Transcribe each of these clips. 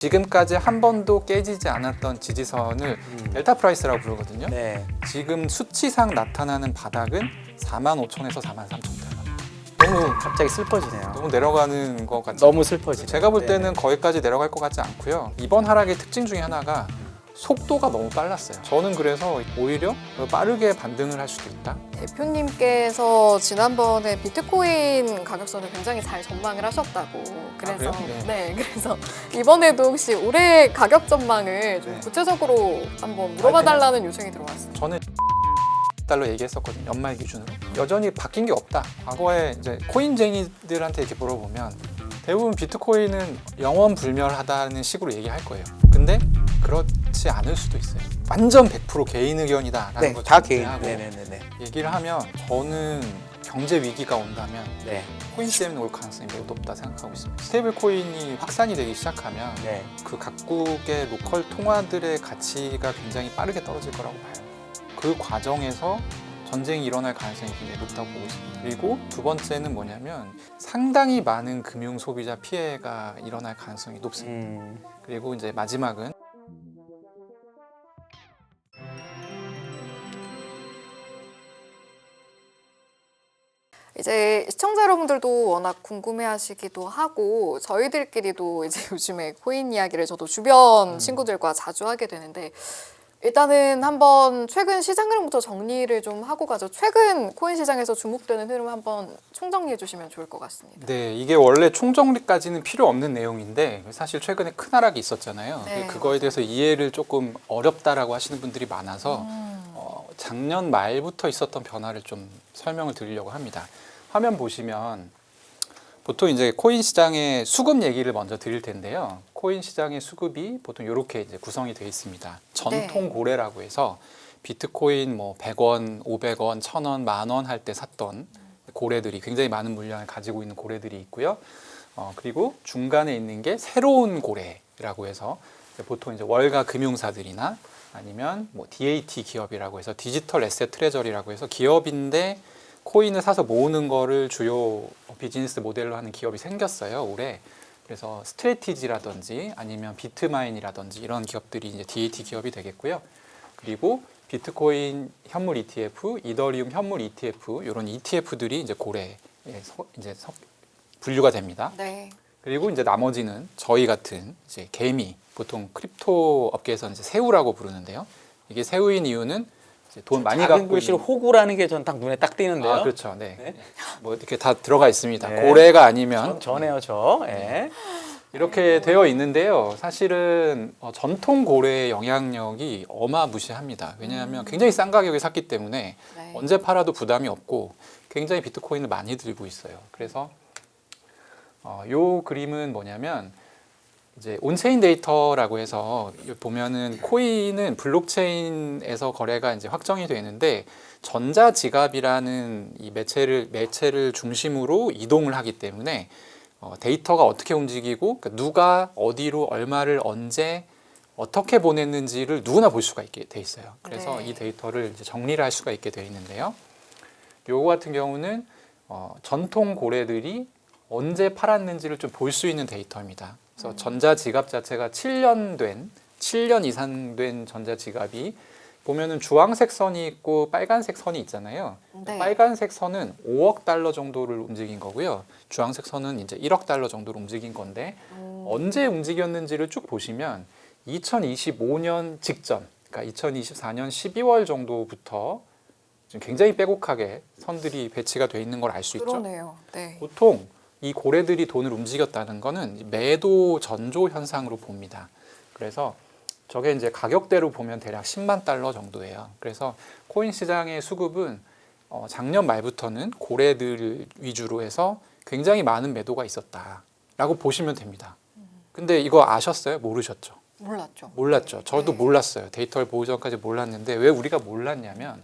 지금까지 한 번도 깨지지 않았던 지지선을 델타 프라이스라고 부르거든요. 네. 지금 수치상 나타나는 바닥은 45,000에서 43,000달러. 너무 갑자기 슬퍼지네요. 너무 내려가는 것 같죠. 너무 슬퍼지네요. 제가 볼 때는 네네. 거기까지 내려갈 것 같지 않고요. 이번 하락의 특징 중에 하나가 속도가 너무 빨랐어요. 저는 그래서 오히려 빠르게 반등을 할 수도 있다. 대표님께서 지난번에 비트코인 가격선을 굉장히 잘 전망을 하셨다고. 그래서 그래요? 네, 그래서 이번에도 혹시 올해 가격 전망을 좀 네. 구체적으로 한번 물어봐 달라는 요청이 들어왔어요. 저는 달러 얘기했었거든요. 연말 기준으로. 여전히 바뀐 게 없다. 과거에 이제 코인쟁이들한테 이렇게 물어보면 대부분 비트코인은 영원 불멸하다는 식으로 얘기할 거예요. 근데 그렇지 않을 수도 있어요. 완전 100% 개인 의견이다라는 네, 걸 다 개인. 하고 네네네. 얘기를 하면 저는 경제 위기가 온다면 네. 코인 때문에 올 가능성이 매우 높다 생각하고 있습니다. 스테이블 코인이 확산이 되기 시작하면 네. 그 각국의 로컬 통화들의 가치가 굉장히 빠르게 떨어질 거라고 봐요. 그 과정에서 전쟁이 일어날 가능성이 굉장히 높다고 보고 있습니다. 그리고 두 번째는 뭐냐면 상당히 많은 금융 소비자 피해가 일어날 가능성이 높습니다. 그리고 이제 마지막은 이제 시청자 여러분들도 워낙 궁금해하시기도 하고 저희들끼리도 이제 요즘에 코인 이야기를 저도 주변 친구들과 자주 하게 되는데 일단은 한번 최근 시장 흐름부터 정리를 좀 하고 가죠. 최근 코인 시장에서 주목되는 흐름 한번 총정리해 주시면 좋을 것 같습니다. 네, 이게 원래 총정리까지는 필요 없는 내용인데 사실 최근에 큰 하락이 있었잖아요. 네, 그거에 대해서 이해를 조금 어렵다라고 하시는 분들이 많아서 작년 말부터 있었던 변화를 좀 설명을 드리려고 합니다. 화면 보시면 보통 이제 코인 시장의 수급 얘기를 먼저 드릴 텐데요. 코인 시장의 수급이 보통 이렇게 이제 구성이 되어 있습니다. 전통 고래라고 해서 비트코인 뭐 100원, 500원, 1000원, 만원 할 때 샀던 고래들이 굉장히 많은 물량을 가지고 있는 고래들이 있고요. 그리고 중간에 있는 게 새로운 고래라고 해서 보통 이제 월가 금융사들이나 아니면 뭐 DAT 기업이라고 해서 디지털 에셋 트레저리라고 해서 기업인데 코인을 사서 모으는 거를 주요 비즈니스 모델로 하는 기업이 생겼어요, 올해. 그래서 스트레티지라든지 아니면 비트마인이라든지 이런 기업들이 이제 DAT 기업이 되겠고요. 그리고 비트코인 현물 ETF, 이더리움 현물 ETF 이런 ETF들이 이제 고래에 이제 분류가 됩니다. 네. 그리고 이제 나머지는 저희 같은 이제 개미, 보통 크립토 업계에서는 이제 새우라고 부르는데요. 이게 새우인 이유는 이제 돈 많이 작은 갖고 글씨로 호구라는 게 전 딱 눈에 딱 띄는데요. 아, 그렇죠. 네. 네. 뭐 이렇게 다 들어가 있습니다. 네. 고래가 아니면 전해요, 저. 예. 이렇게 되어 있는데요. 사실은 전통 고래의 영향력이 어마무시합니다. 왜냐하면 굉장히 싼 가격에 샀기 때문에 네. 언제 팔아도 부담이 없고 굉장히 비트코인을 많이 들고 있어요. 그래서 요 그림은 뭐냐면 이제 온체인 데이터라고 해서 보면은 코인은 블록체인에서 거래가 이제 확정이 되는데 전자지갑이라는 이 매체를 중심으로 이동을 하기 때문에 데이터가 어떻게 움직이고 그러니까 누가 어디로 얼마를 언제 어떻게 보냈는지를 누구나 볼 수가 있게 돼 있어요. 그래서 네. 이 데이터를 이제 정리를 할 수가 있게 되어 있는데요. 요거 같은 경우는 전통 고래들이 언제 팔았는지를 좀 볼 수 있는 데이터입니다. 그래서 전자지갑 자체가 7년 이상 된 전자지갑이 보면은 주황색 선이 있고 빨간색 선이 있잖아요. 네. 빨간색 선은 5억 달러 정도를 움직인 거고요. 주황색 선은 이제 1억 달러 정도로 움직인 건데 언제 움직였는지를 쭉 보시면 2025년 직전, 그러니까 2024년 12월 정도부터 지금 굉장히 빼곡하게 선들이 배치가 돼 있는 걸 알 수 있죠. 그러네요. 네. 보통 이 고래들이 돈을 움직였다는 거는 매도 전조 현상으로 봅니다. 그래서 저게 이제 가격대로 보면 대략 10만 달러 정도예요. 그래서 코인 시장의 수급은 작년 말부터는 고래들 위주로 해서 굉장히 많은 매도가 있었다라고 보시면 됩니다. 근데 이거 아셨어요? 모르셨죠? 몰랐죠. 몰랐죠. 저도 네. 몰랐어요. 데이터를 보기 전까지 몰랐는데 왜 우리가 몰랐냐면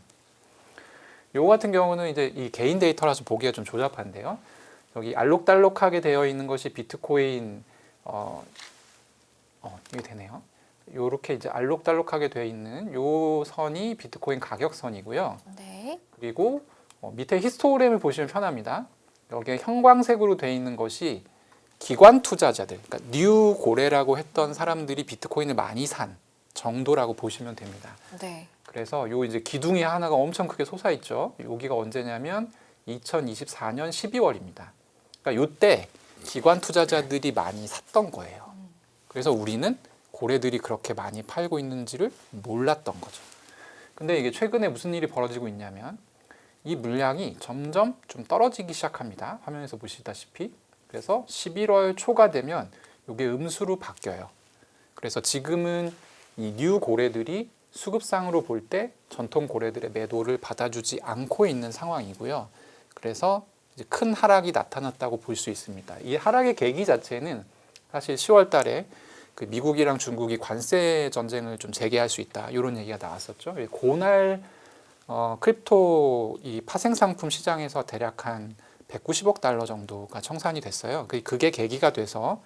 요거 같은 경우는 이제 이 개인 데이터라서 보기가 좀 조잡한데요. 여기 알록달록하게 되어 있는 것이 비트코인 이게 되네요. 요렇게 이제 알록달록하게 되어 있는 요 선이 비트코인 가격선이고요. 네. 그리고 밑에 히스토그램을 보시면 편합니다. 여기에 형광색으로 되어 있는 것이 기관 투자자들, 그러니까 뉴 고래라고 했던 사람들이 비트코인을 많이 산 정도라고 보시면 됩니다. 네. 그래서 요 이제 기둥이 하나가 엄청 크게 솟아있죠. 여기가 언제냐면 2024년 12월입니다. 그러니까 요때 기관 투자자들이 많이 샀던 거예요. 그래서 우리는 고래들이 그렇게 많이 팔고 있는지를 몰랐던 거죠. 근데 이게 최근에 무슨 일이 벌어지고 있냐면 이 물량이 점점 좀 떨어지기 시작합니다. 화면에서 보시다시피. 그래서 11월 초가 되면 이게 음수로 바뀌어요. 그래서 지금은 이 뉴 고래들이 수급상으로 볼 때 전통 고래들의 매도를 받아주지 않고 있는 상황이고요. 그래서 이제 큰 하락이 나타났다고 볼 수 있습니다. 이 하락의 계기 자체는 사실 10월 달에 그 미국이랑 중국이 관세 전쟁을 좀 재개할 수 있다 이런 얘기가 나왔었죠. 고날 크립토 이 파생 상품 시장에서 대략 한 190억 달러 정도가 청산이 됐어요. 그게 계기가 돼서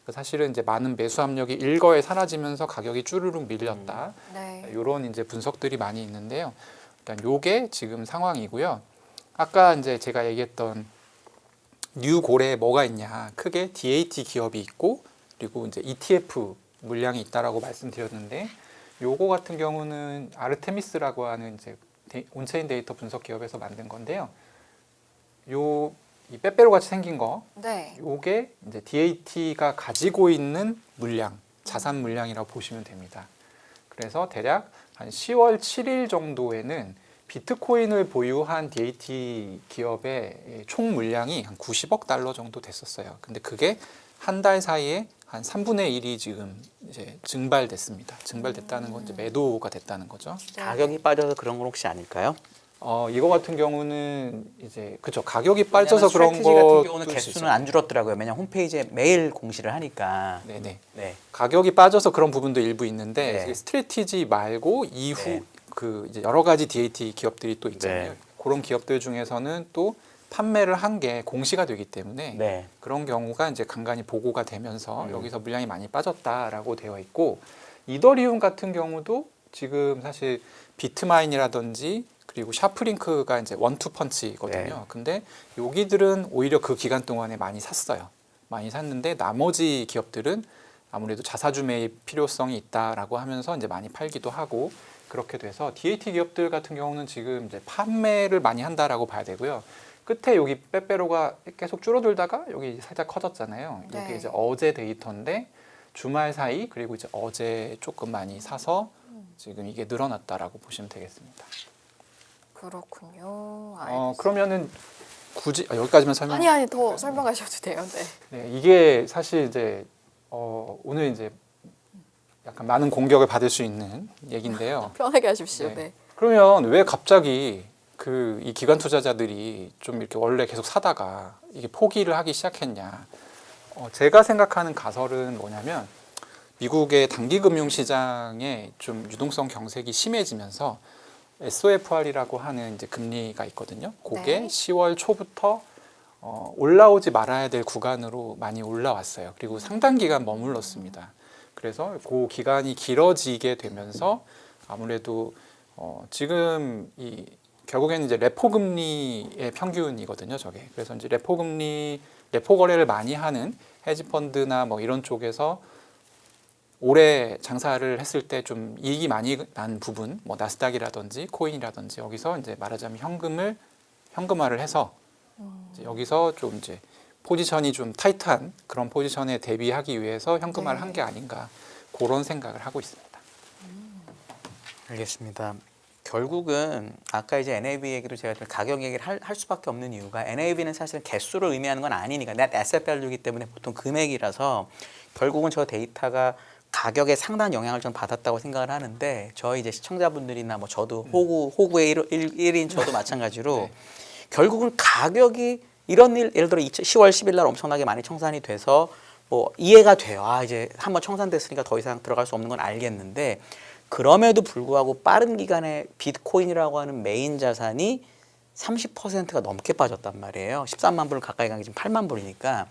사실은 이제 많은 매수 압력이 일거에 사라지면서 가격이 쭈르륵 밀렸다. 네. 이런 이제 분석들이 많이 있는데요. 일단 요게 지금 상황이고요. 아까 이제 제가 얘기했던 뉴 고래에 뭐가 있냐? 크게 DAT 기업이 있고 그리고 이제 ETF 물량이 있다라고 말씀드렸는데 요거 같은 경우는 아르테미스라고 하는 이제 온체인 데이터 분석 기업에서 만든 건데요. 요 이 빼빼로 같이 생긴 거, 네. 요게 이제 DAT가 가지고 있는 물량, 자산 물량이라고 보시면 됩니다. 그래서 대략 한 10월 7일 정도에는 비트코인을 보유한 DAT 기업의 총 물량이 한 90억 달러 정도 됐었어요. 근데 그게 한 달 사이에 한 3분의 1이 지금 이제 증발됐습니다. 증발됐다는 건 이제 매도가 됐다는 거죠. 가격이 빠져서 그런 건 혹시 아닐까요? 이거 같은 경우는 이제 그쵸 가격이 빠져서 왜냐면 그런 스트래티지 같은 거 경우는 개수는 안 줄었더라고요. 왜냐면 홈페이지에 매일 공시를 하니까. 네네. 네. 가격이 빠져서 그런 부분도 일부 있는데 네. 스트래티지 말고 이후 네. 그 이제 여러 가지 DAT 기업들이 또 있잖아요. 네. 그런 기업들 중에서는 또 판매를 한 게 공시가 되기 때문에 네. 그런 경우가 이제 간간히 보고가 되면서 여기서 물량이 많이 빠졌다라고 되어 있고 이더리움 같은 경우도 지금 사실 비트마인이라든지 그리고 샤프링크가 이제 원투펀치거든요. 네. 근데 여기들은 오히려 그 기간 동안에 많이 샀어요. 많이 샀는데 나머지 기업들은 아무래도 자사주 매입 필요성이 있다라고 하면서 이제 많이 팔기도 하고 그렇게 돼서 DAT 기업들 같은 경우는 지금 이제 판매를 많이 한다라고 봐야 되고요. 끝에 여기 빼빼로가 계속 줄어들다가 여기 살짝 커졌잖아요. 네. 이게 이제 어제 데이터인데 주말 사이 그리고 이제 어제 조금 많이 사서 지금 이게 늘어났다라고 보시면 되겠습니다. 그렇군요. 그러면은 굳이 여기까지만 설명. 아니 더 설명하셔도 돼요. 네. 네, 이게 사실 이제 오늘 이제 약간 많은 공격을 받을 수 있는 얘기인데요. 편하게 하십시오. 네. 네. 그러면 왜 갑자기 그 이 기관 투자자들이 좀 이렇게 원래 계속 사다가 이게 포기를 하기 시작했냐? 제가 생각하는 가설은 뭐냐면 미국의 단기 금융 시장에 좀 유동성 경색이 심해지면서 SOFR이라고 하는 이제 금리가 있거든요. 그게 네. 10월 초부터 올라오지 말아야 될 구간으로 많이 올라왔어요. 그리고 상당 기간 머물렀습니다. 그래서 그 기간이 길어지게 되면서 아무래도 지금 이 결국에는 이제 레포 금리의 평균이거든요, 저게. 그래서 이제 레포 금리, 레포 거래를 많이 하는 헤지 펀드나 뭐 이런 쪽에서 올해 장사를 했을 때 좀 이익이 많이 난 부분, 뭐 나스닥이라든지 코인이라든지 여기서 이제 말하자면 현금화를 해서 이제 여기서 좀 이제 포지션이 좀 타이트한 그런 포지션에 대비하기 위해서 현금화를 네. 한 게 아닌가 그런 생각을 하고 있습니다. 알겠습니다. 결국은 아까 이제 NAV 얘기도 제가 좀 가격 얘기를 할 수밖에 없는 이유가 NAV는 사실 개수를 의미하는 건 아니니까 net asset value이기 때문에 보통 금액이라서 결국은 저 데이터가 가격에 상당한 영향을 좀 받았다고 생각을 하는데 저희 이제 시청자분들이나 뭐 저도 호구의 1인 저도 마찬가지로 네. 결국은 가격이 이런 일 예를 들어 10월 10일 날 엄청나게 많이 청산이 돼서 뭐 이해가 돼요. 이제 한번 청산됐으니까 더 이상 들어갈 수 없는 건 알겠는데 그럼에도 불구하고 빠른 기간에 비트코인이라고 하는 메인 자산이 30%가 넘게 빠졌단 말이에요. 13만 불 가까이 간 게 지금 8만 불이니까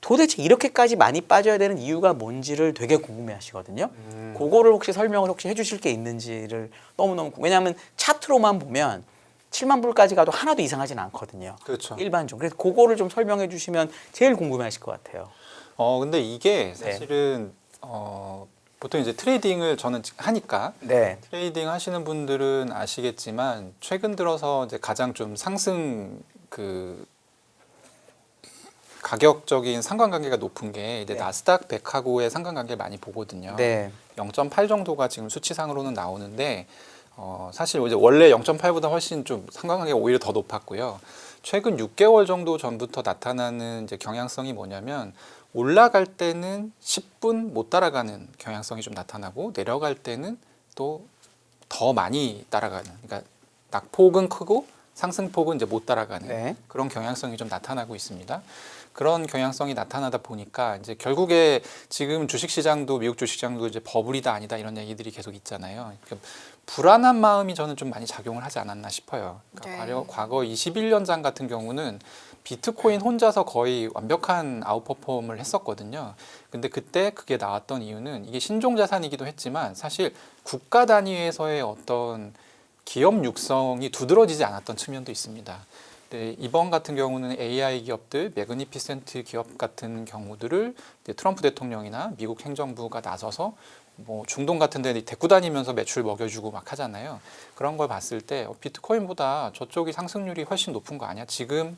도대체 이렇게까지 많이 빠져야 되는 이유가 뭔지를 되게 궁금해 하시거든요. 그거를 혹시 설명을 혹시 해주실 게 있는지를 너무너무 왜냐하면 차트로만 보면 7만 불까지 가도 하나도 이상하진 않거든요. 그렇죠. 일반적으로. 그래서 그거를 좀 설명해 주시면 제일 궁금해 하실 것 같아요. 근데 이게 네. 사실은 보통 이제 트레이딩을 저는 하니까 네. 트레이딩 하시는 분들은 아시겠지만 최근 들어서 이제 가장 좀 상승 그 가격적인 상관관계가 높은 게 이제 네. 나스닥 100하고의 상관관계를 많이 보거든요. 네. 0.8 정도가 지금 수치상으로는 나오는데 사실 이제 원래 0.8보다 훨씬 좀 상관관계가 오히려 더 높았고요. 최근 6개월 정도 전부터 나타나는 이제 경향성이 뭐냐면 올라갈 때는 10분 못 따라가는 경향성이 좀 나타나고 내려갈 때는 또 더 많이 따라가는, 그러니까 낙폭은 크고 상승폭은 이제 못 따라가는 네. 그런 경향성이 좀 나타나고 있습니다. 그런 경향성이 나타나다 보니까 이제 결국에 지금 주식시장도 미국 주식시장도 이제 버블이다 아니다 이런 얘기들이 계속 있잖아요. 그러니까 불안한 마음이 저는 좀 많이 작용을 하지 않았나 싶어요. 그러니까 네. 과거 21년 전 같은 경우는 비트코인 혼자서 거의 완벽한 아웃퍼폼을 했었거든요. 근데 그때 그게 나왔던 이유는 이게 신종 자산이기도 했지만 사실 국가 단위에서의 어떤 기업 육성이 두드러지지 않았던 측면도 있습니다. 네, 이번 같은 경우는 AI 기업들, 매그니피센트 기업 같은 경우들을 이제 트럼프 대통령이나 미국 행정부가 나서서 뭐 중동 같은 데 데리고 다니면서 매출 먹여주고 막 하잖아요. 그런 걸 봤을 때 비트코인보다 저쪽이 상승률이 훨씬 높은 거 아니야? 지금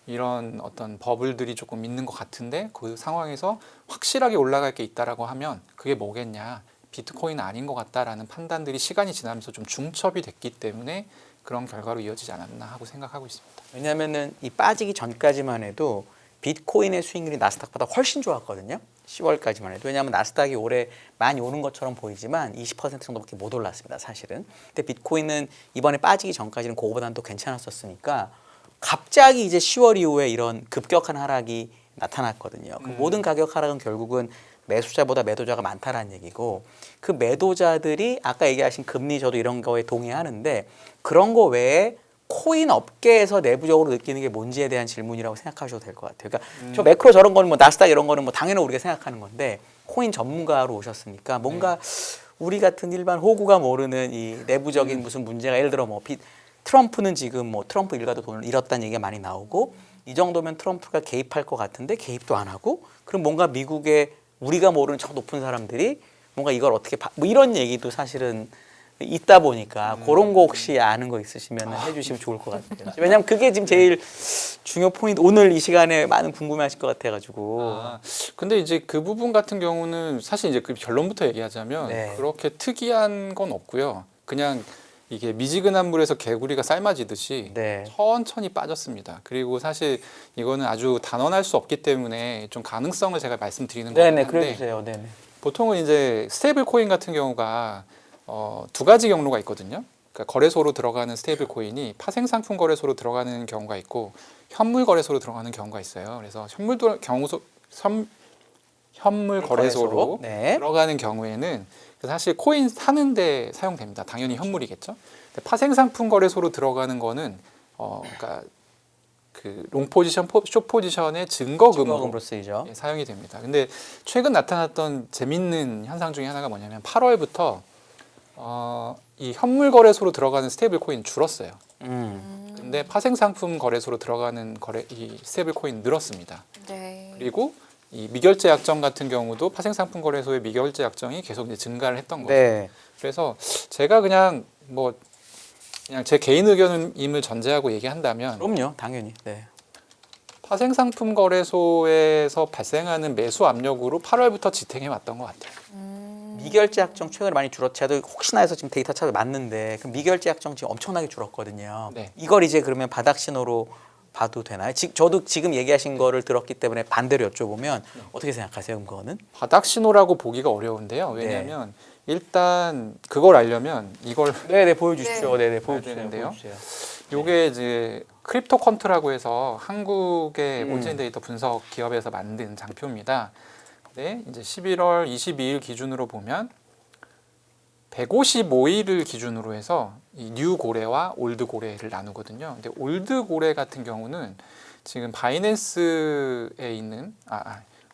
이런 어떤 버블들이 조금 있는 것 같은데 그 상황에서 확실하게 올라갈 게 있다라고 하면 그게 뭐겠냐? 비트코인 아닌 것 같다라는 판단들이 시간이 지나면서 좀 중첩이 됐기 때문에 그런 결과로 이어지지 않았나 하고 생각하고 있습니다. 왜냐하면은 이 빠지기 전까지만 해도 비트코인의 수익률이 나스닥보다 훨씬 좋았거든요. 10월까지만 해도. 왜냐하면 나스닥이 올해 많이 오른 것처럼 보이지만 20% 정도밖에 못 올랐습니다. 사실은. 근데 비트코인은 이번에 빠지기 전까지는 그거보다는 또 괜찮았었으니까 갑자기 이제 10월 이후에 이런 급격한 하락이 나타났거든요. 그 모든 가격 하락은 결국은 매수자보다 매도자가 많다라는 얘기고 그 매도자들이 아까 얘기하신 금리 저도 이런 거에 동의하는데 그런 거 외에 코인 업계에서 내부적으로 느끼는 게 뭔지에 대한 질문이라고 생각하셔도 될 것 같아요. 그러니까 저 매크로 저런 거는 뭐 나스닥 이런 거는 뭐 당연히 우리가 생각하는 건데 코인 전문가로 오셨으니까 뭔가 우리 같은 일반 호구가 모르는 이 내부적인 무슨 문제가 예를 들어 뭐 트럼프는 지금 뭐 트럼프 일가도 돈을 잃었다는 얘기가 많이 나오고 이 정도면 트럼프가 개입할 것 같은데 개입도 안 하고 그럼 뭔가 미국의 우리가 모르는 저 높은 사람들이 뭔가 이걸 어떻게 뭐 이런 얘기도 사실은 있다 보니까 그런 거 혹시 아는 거 있으시면 해주시면 좋을 것 같아요. 왜냐하면 그게 지금 제일 중요 포인트. 오늘 이 시간에 많은 궁금해하실 것 같아가지고. 근데 이제 그 부분 같은 경우는 사실 이제 그 결론부터 얘기하자면 네. 그렇게 특이한 건 없고요. 그냥 이게 미지근한 물에서 개구리가 삶아지듯이 네. 천천히 빠졌습니다. 그리고 사실 이거는 아주 단언할 수 없기 때문에 좀 가능성을 제가 말씀드리는 네네, 거긴 한데 그래주세요. 네네. 보통은 이제 스테이블 코인 같은 경우가 두 가지 경로가 있거든요. 그러니까 거래소로 들어가는 스테이블 코인이 파생 상품 거래소로 들어가는 경우가 있고 현물 거래소로 들어가는 경우가 있어요. 그래서 현물 거래소로 네. 들어가는 경우에는 사실 코인 사는데 사용됩니다. 당연히 현물이겠죠. 근데 파생 상품 거래소로 들어가는 거는 그러니까 그 롱 포지션, 숏 포지션의 증거금으로 증거금으로 쓰이죠. 예, 사용이 됩니다. 근데 최근 나타났던 재밌는 현상 중에 하나가 뭐냐면 8월부터 이 현물 거래소로 들어가는 스테이블 코인 줄었어요. 근데 파생 상품 거래소로 들어가는 이 스테이블 코인 늘었습니다. 네. 그리고 이 미결제 약정 같은 경우도 파생 상품 거래소의 미결제 약정이 계속 이제 증가를 했던 거죠. 네. 그래서 제가 그냥 제 개인 의견임을 전제하고 얘기한다면 그럼요, 당연히. 네. 파생 상품 거래소에서 발생하는 매수 압력으로 8월부터 지탱해 왔던 것 같아요. 미결제 약정 최근에 많이 줄었죠. 저도 혹시나 해서 지금 데이터 찾아 맞는데 그 미결제 약정 지금 엄청나게 줄었거든요. 네. 이걸 이제 그러면 바닥 신호로 봐도 되나요? 저도 지금 얘기하신 거를 들었기 때문에 반대로 여쭤보면 어떻게 생각하세요, 그거는? 바닥 신호라고 보기가 어려운데요. 왜냐하면 일단 그걸 알려면 이걸 네네 보여주십시오. 네. 네네 보여주세요. 보여주세요. 요게 이제 크립토 컨트라고 해서 한국의 온체인 데이터 분석 기업에서 만든 장표입니다. 근데 이제 11월 22일 기준으로 보면 155일을 기준으로 해서 이 뉴 고래와 올드 고래를 나누거든요. 근데 올드 고래 같은 경우는 지금 바이낸스에 있는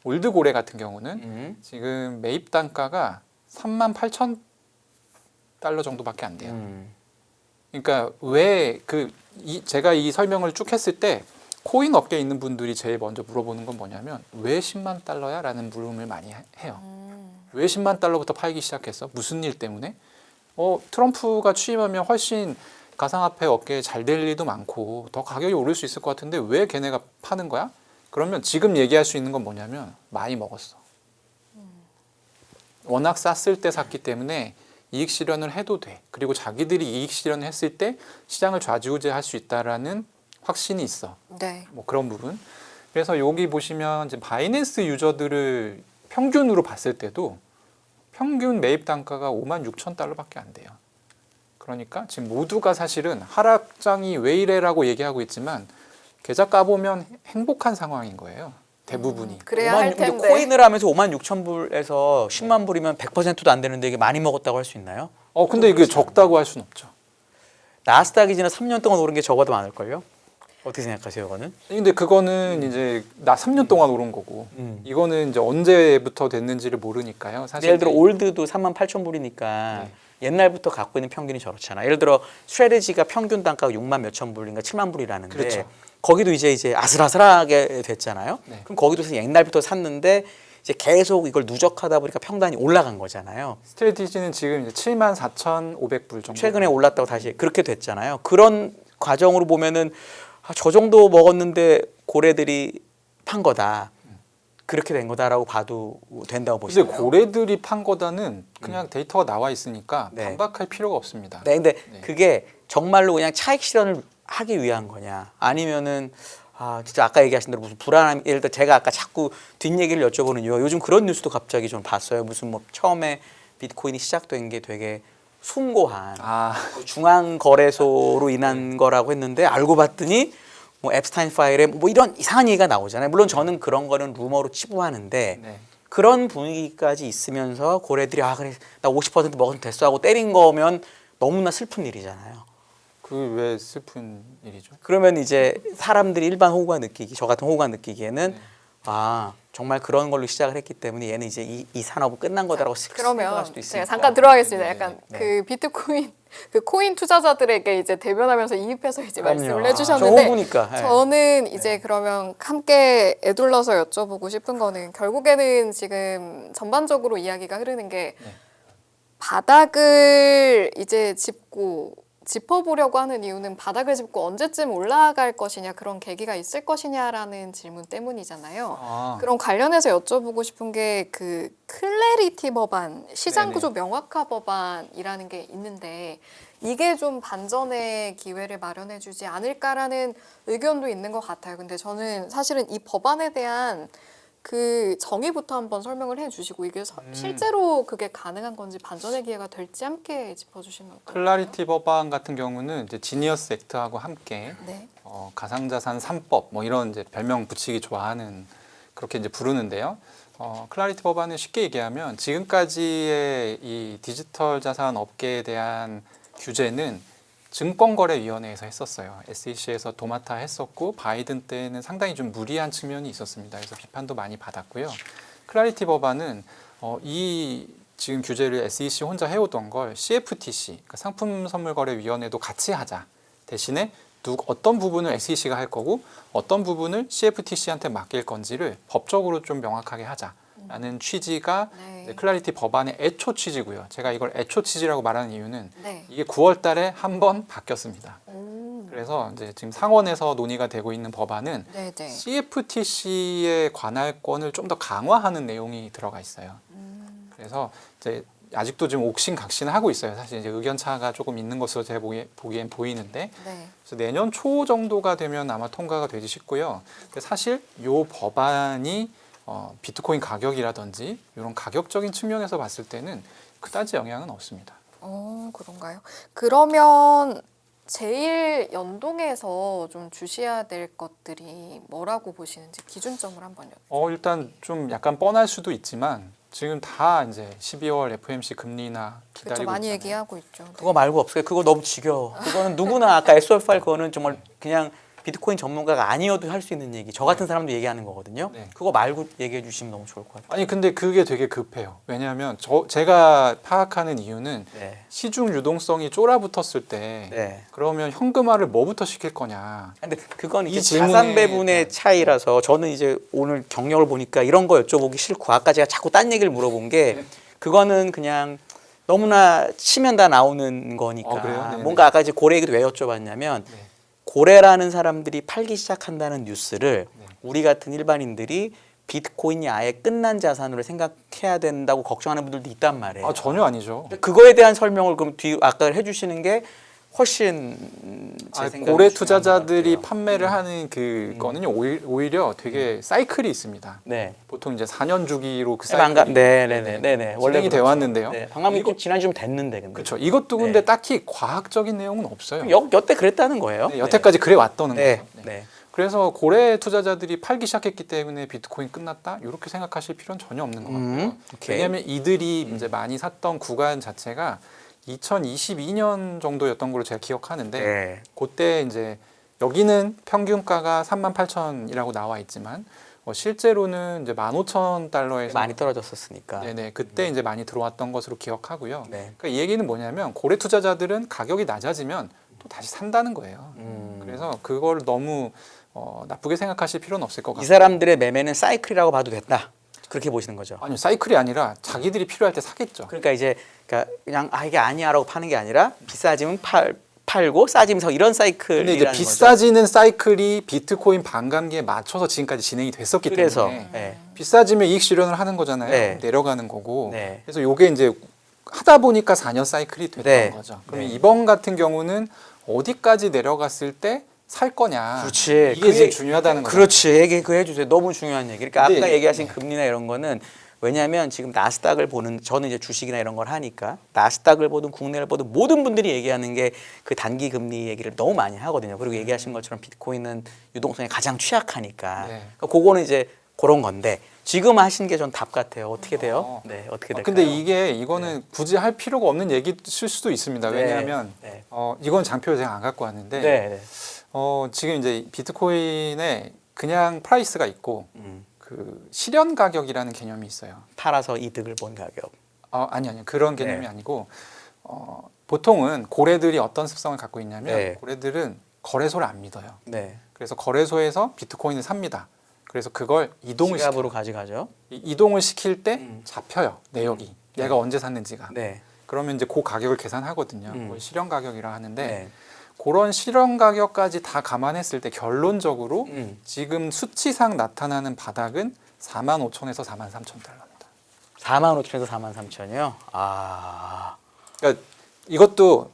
올드 고래 같은 경우는 지금 매입 단가가 38,000달러 정도밖에 안 돼요. 그러니까 왜 제가 이 설명을 쭉 했을 때 코인 업계에 있는 분들이 제일 먼저 물어보는 건 뭐냐면 왜 10만 달러야? 라는 물음을 많이 해요. 왜 10만 달러부터 팔기 시작했어? 무슨 일 때문에? 트럼프가 취임하면 훨씬 가상화폐 업계에 잘 될 일도 많고 더 가격이 오를 수 있을 것 같은데 왜 걔네가 파는 거야? 그러면 지금 얘기할 수 있는 건 뭐냐면 많이 먹었어. 워낙 쌌을 때 샀기 때문에 이익 실현을 해도 돼. 그리고 자기들이 이익 실현을 했을 때 시장을 좌지우지할 수 있다라는 확신이 있어. 네. 뭐 그런 부분. 그래서 여기 보시면 이제 바이낸스 유저들을 평균으로 봤을 때도 평균 매입 단가가 56,000달러밖에 안 돼요. 그러니까 지금 모두가 사실은 하락장이 왜 이래라고 얘기하고 있지만 계좌 까보면 행복한 상황인 거예요. 대부분이. 그래야 할 근데 텐데. 코인을 하면서 56,000불에서 10만 불이면 100%도 안 되는데 이게 많이 먹었다고 할 수 있나요? 근데 이게 적다고 할 수는 없죠. 나스닥이 지난 3년 동안 오른 게 적어도 많을걸요? 어떻게 생각하세요, 그거는? 근데 그거는 이제 나 3년 동안 오른 거고 이거는 이제 언제부터 됐는지를 모르니까요. 사실 예를 들어 이제 올드도 38,000불이니까 네. 옛날부터 갖고 있는 평균이 저렇잖아. 예를 들어 스트래티지가 평균 단가가 6만 몇천 불인가 7만 불이라는데 그렇죠. 거기도 이제 아슬아슬하게 됐잖아요. 네. 그럼 거기도 옛날부터 샀는데 이제 계속 이걸 누적하다 보니까 평단이 올라간 거잖아요. 스트레티지는 지금 이제 74,500불 정도. 최근에 올랐다고 다시 그렇게 됐잖아요. 그런 과정으로 보면은 저 정도 먹었는데 고래들이 판 거다. 그렇게 된 거다라고 봐도 된다고 근데 보시나요? 고래들이 판 거다는 그냥 데이터가 나와 있으니까 네. 반박할 필요가 없습니다. 네, 근데 네. 그게 정말로 그냥 차익 실현을 하기 위한 거냐? 아니면은 진짜 아까 얘기하신 대로 무슨 불안함, 예를 들어 제가 아까 자꾸 뒷얘기를 여쭤보는 이유가 요즘 그런 뉴스도 갑자기 좀 봤어요. 무슨 뭐 처음에 비트코인이 시작된 게 되게 숭고한 중앙 거래소로 인한 거라고 했는데 알고 봤더니 뭐 앱스타인 파일에 뭐 이런 이상한 얘기가 나오잖아요. 물론 저는 그런 거는 루머로 치부하는데 네. 그런 분위기까지 있으면서 고래들이 그래 나 50% 먹으면 됐어 하고 때린 거면 너무나 슬픈 일이잖아요. 그 왜 슬픈 일이죠? 그러면 이제 사람들이 일반 호구가 느끼기, 저 같은 호구가 느끼기에는 네. 정말 그런 걸로 시작을 했기 때문에 얘는 이제 이 산업은 끝난 거다라고 생각할 그러면 수도 있으니까. 제가 잠깐 들어가겠습니다. 네, 약간 네. 그 비트코인 그 코인 투자자들에게 이제 대변하면서 이입해서 이제 말씀을 그럼요. 해주셨는데 저 호구니까. 네. 저는 이제 그러면 함께 애둘러서 여쭤보고 싶은 거는 결국에는 지금 전반적으로 이야기가 흐르는 게 네. 바닥을 이제 짚어보려고 하는 이유는 바닥을 짚고 언제쯤 올라갈 것이냐 그런 계기가 있을 것이냐라는 질문 때문이잖아요. 그럼 관련해서 여쭤보고 싶은 게 그 클래리티 법안, 시장구조 명확화 법안이라는 게 있는데 이게 좀 반전의 기회를 마련해주지 않을까라는 의견도 있는 것 같아요. 근데 저는 사실은 이 법안에 대한 그 정의부터 한번 설명을 해주시고 이게 실제로 그게 가능한 건지 반전의 기회가 될지 함께 짚어주시면 어떨까요? 클라리티 법안 같은 경우는 이제 지니어스 액트하고 함께 네. 가상자산 3법 뭐 이런 이제 별명 붙이기 좋아하는 그렇게 이제 부르는데요. 클라리티 법안은 쉽게 얘기하면 지금까지의 이 디지털 자산 업계에 대한 규제는 증권거래위원회에서 했었어요. SEC에서 도맡아 했었고 바이든 때는 상당히 좀 무리한 측면이 있었습니다. 그래서 비판도 많이 받았고요. 클라리티 법안은 이 지금 규제를 SEC 혼자 해오던 걸 CFTC, 그러니까 상품선물거래위원회도 같이 하자. 대신에 어떤 부분을 SEC가 할 거고 어떤 부분을 CFTC한테 맡길 건지를 법적으로 좀 명확하게 하자라는 취지가 네. 클라리티 법안의 애초 취지고요. 제가 이걸 애초 취지라고 말하는 이유는 네. 이게 9월 달에 한 번 바뀌었습니다. 오. 그래서 이제 지금 상원에서 논의가 되고 있는 법안은 네네. CFTC의 관할권을 좀 더 강화하는 내용이 들어가 있어요. 그래서 이제 아직도 좀 옥신각신하고 있어요. 사실 이제 의견 차가 조금 있는 것으로 제가 보기엔 보이는데 네. 그래서 내년 초 정도가 되면 아마 통과가 되지 싶고요. 근데 사실 이 법안이 비트코인 가격이라든지 이런 가격적인 측면에서 봤을 때는 그다지 영향은 없습니다. 그런가요? 그러면 제일 연동해서 좀 주시해야 될 것들이 뭐라고 보시는지 기준점을 한번 일단 좀 약간 뻔할 수도 있지만 지금 다 이제 12월 FOMC 금리 인하 기다리고 그렇죠. 많이 있잖아요. 얘기하고 있죠. 네. 그거 말고 없어요. 그거 너무 지겨워. 그거는 누구나 아까 SOFR 그거는 정말 그냥 비트코인 전문가가 아니어도 할 수 있는 얘기. 저 같은 사람도 얘기하는 거거든요. 네. 그거 말고 얘기해 주시면 너무 좋을 것 같아요. 아니 근데 그게 되게 급해요. 왜냐하면 제가 파악하는 이유는 네. 시중 유동성이 쫄아붙었을 때 네. 그러면 현금화를 뭐부터 시킬 거냐. 근데 그건 이 이제 질문에- 자산 배분의 차이라서 저는 이제 오늘 경력을 보니까 이런 거 여쭤보기 싫고 아까 제가 자꾸 딴 얘기를 물어본 게 그거는 그냥 너무나 치면 다 나오는 거니까 그래요? 네네. 뭔가 아까 이제 고래 얘기도 왜 여쭤봤냐면 네. 고래라는 사람들이 팔기 시작한다는 뉴스를 네. 우리 같은 일반인들이 비트코인이 아예 끝난 자산으로 생각해야 된다고 걱정하는 분들도 있단 말이에요. 전혀 아니죠. 그거에 대한 설명을 그럼 뒤 아까 해주시는 게 훨씬 제 생각에 고래 중요한 투자자들이 것 같아요. 판매를 하는 그거는요 오히려 되게 사이클이 있습니다. 네. 보통 이제 4년 주기로 그 방금 사이클이 네네네 진행이 돼 왔는데요. 네. 방금 이거 지난 좀 됐는데 근데 그렇죠. 이것도 근데 네. 딱히 과학적인 내용은 없어요. 여태 그랬다는 거예요. 네, 여태까지 그래 왔다는 네. 거죠. 네. 네. 그래서 고래 투자자들이 팔기 시작했기 때문에 비트코인 끝났다 이렇게 생각하실 필요는 전혀 없는 것 같고요. 오케이. 왜냐하면 이들이 이제 많이 샀던 구간 자체가 2022년 정도였던 걸로 제가 기억하는데 네. 그때 이제 여기는 평균가가 38,000이라고 나와 있지만 실제로는 이제 15,000달러에서 많이 떨어졌었으니까. 네네 그때 이제 많이 들어왔던 것으로 기억하고요. 네. 그러니까 이 얘기는 뭐냐면 고래 투자자들은 가격이 낮아지면 또 다시 산다는 거예요. 그래서 그걸 너무 나쁘게 생각하실 필요는 없을 것 이 같아요. 사람들의 매매는 사이클이라고 봐도 됐다. 그렇게 보시는 거죠. 아니요 사이클이 아니라 자기들이 필요할 때 사겠죠. 그러니까 이제 그냥 이게 아니야라고 파는 게 아니라 비싸지면 팔고 싸지면 사 이런 사이클이라는 근데 이제 거죠. 비싸지는 사이클이 비트코인 반감기에 맞춰서 지금까지 진행이 됐었기 그래서 때문에 네. 비싸지면 이익 실현을 하는 거잖아요. 네. 내려가는 거고. 네. 그래서 요게 이제 하다 보니까 4년 사이클이 됐던 네. 거죠. 그러면 네. 이번 같은 경우는 어디까지 내려갔을 때 살 거냐. 그렇지. 이게 제일 중요하다는 거죠. 그렇지. 얘기 그 해주세요. 너무 중요한 얘기. 그러니까 근데 아까 얘기하신 금리나 이런 거는 왜냐하면 지금 나스닥을 보는 저는 이제 주식이나 이런 걸 하니까 나스닥을 보든 국내를 보든 모든 분들이 얘기하는 게 그 단기 금리 얘기를 너무 많이 하거든요. 그리고 얘기하신 것처럼 비트코인은 유동성이 가장 취약하니까 네. 그러니까 그거는 이제 그런 건데 지금 하신 게 전 답 같아요. 어떻게 돼요? 네, 어떻게 될까요? 근데 이거는 굳이 할 필요가 없는 얘기일 수도 있습니다. 네. 왜냐하면 네. 이건 장표를 제가 안 갖고 왔는데 네, 네. 지금 이제 비트코인에 그냥 프라이스가 있고 음. 그 실현 가격이라는 개념이 있어요. 팔아서 이득을 본 가격. 아니요 그런 개념이 네. 아니고 보통은 고래들이 어떤 습성을 갖고 있냐면 네. 고래들은 거래소를 안 믿어요. 네. 그래서 거래소에서 비트코인을 삽니다. 그래서 그걸 이동을 지갑으로 시켜요. 가져가죠. 이동을 시킬 때 음. 잡혀요 내역이. 네. 얘가 언제 샀는지가. 네. 그러면 이제 그 가격을 계산하거든요. 음. 그걸 실현 가격이라 하는데 네. 그런 실현 가격까지 다 감안했을 때 결론적으로 음. 지금 수치상 나타나는 바닥은 45,000에서 43,000달러입니다. 45,000에서 43,000이요. 아. 그러니까 이것도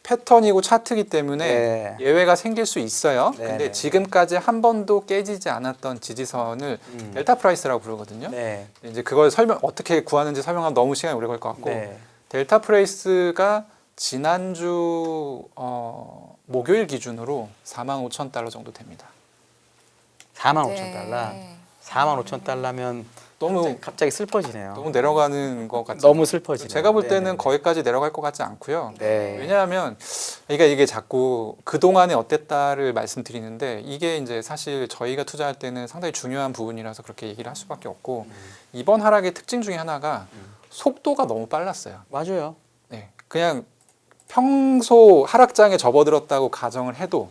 패턴이고 차트이기 때문에 네. 예외가 생길 수 있어요. 네, 근데 네. 지금까지 한 번도 깨지지 않았던 지지선을 델타 프라이스라고 부르거든요. 네. 이제 그걸 어떻게 구하는지 설명하면 너무 시간이 오래 걸릴 것 같고 네. 델타 프라이스가 지난주 목요일 기준으로 45,000달러 정도 됩니다. 45,000달러. 네. 45,000달러면 너무 갑자기 슬퍼지네요. 너무 내려가는 것 같죠. 너무 슬퍼지네요. 제가 볼 때는 네네네. 거기까지 내려갈 것 같지 않고요. 네. 왜냐하면 그러니까 이게 자꾸 그 동안에 어땠다를 말씀드리는데 이게 이제 사실 저희가 투자할 때는 상당히 중요한 부분이라서 그렇게 얘기를 할 수밖에 없고 이번 하락의 특징 중에 하나가 속도가 너무 빨랐어요. 맞아요. 네, 그냥 평소 하락장에 접어들었다고 가정을 해도